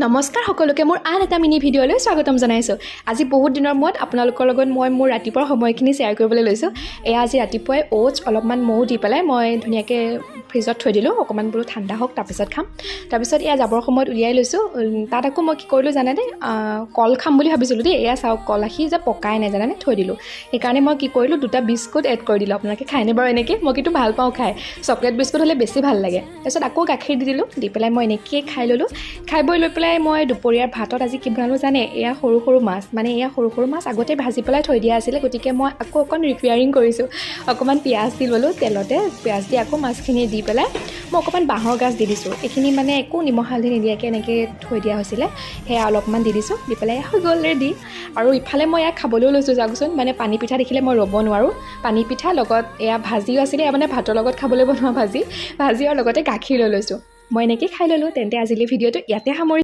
নমস্কাৰ সকলোকে মোৰ আন এটা মিনি ভিডিঅ'লৈ স্বাগতম জনাইছোঁ। আজি বহুত দিনৰ মূৰত আপোনালোকৰ লগত মই মোৰ ৰাতিপুৱাৰ সময়খিনি শ্বেয়াৰ কৰিবলৈ লৈছোঁ। এয়া আজি ৰাতিপুৱাই ওটছ অলপমান মৌ দি পেলাই মই ধুনীয়াকৈ ফ্ৰিজত থৈ দিলোঁ, অকণমান বোলো ঠাণ্ডা হওক তাৰপিছত খাম। তাৰপিছত এয়া যাবৰ সময়ত উলিয়াই লৈছোঁ। তাত আকৌ মই কি কৰিলোঁ জানেনে, কল খাম বুলি ভাবিছিলোঁ দেই। এয়া চাওক কল আহি যে পকাই নাই জানেনে, থৈ দিলোঁ। সেইকাৰণে মই কি কৰিলোঁ, 2টা বিস্কুট এড কৰি দিলোঁ। আপোনালোকে খায়নে বাৰু এনেকৈ? মই কিন্তু ভাল পাওঁ খাই, চকলেট বিস্কুট হ'লে বেছি ভাল লাগে। তাৰপিছত আকৌ গাখীৰ দি দিলোঁ, দি পেলাই মই এনেকৈ খাই ল'লোঁ। খাই বৈ লৈ পেলাই মই দুপৰীয়াৰ ভাতত আজি কি বনালোঁ জানে, এয়া সৰু সৰু মাছ, মানে এয়া সৰু সৰু মাছ আগতে ভাজি পেলাই থৈ দিয়া আছিলে, গতিকে মই আকৌ অকণ ৰিপেয়াৰিং কৰিছোঁ। অকণমান পিঁয়াজ দি ল'লোঁ, তেলতে পিঁয়াজ দি আকৌ মাছখিনি দি পেলাই মই অকণমান বাঁহৰ গাজ দি দিছোঁ। এইখিনি মানে একো নিমখ হালধি নিদিয়াকৈ এনেকৈ থৈ দিয়া হৈছিলে, সেয়া অলপমান দি দিছোঁ, দি পেলাই হৈ গ'ল ৰেডি। আৰু ইফালে মই এয়া খাবলৈও লৈছোঁ যাওকচোন, মানে পানী পিঠা দেখিলে মই ৰ'ব নোৱাৰোঁ। পানী পিঠা লগত এয়া ভাজিও আছিলে, এয়া মানে ভাতৰ লগত খাবলৈ বনোৱা ভাজি আৰু লগতে গাখীৰ লৈ লৈছোঁ। মই এনেকৈ খাই ল'লোঁ। তেন্তে আজিলৈ ভিডিঅ'টো ইয়াতে সামৰিছোঁ।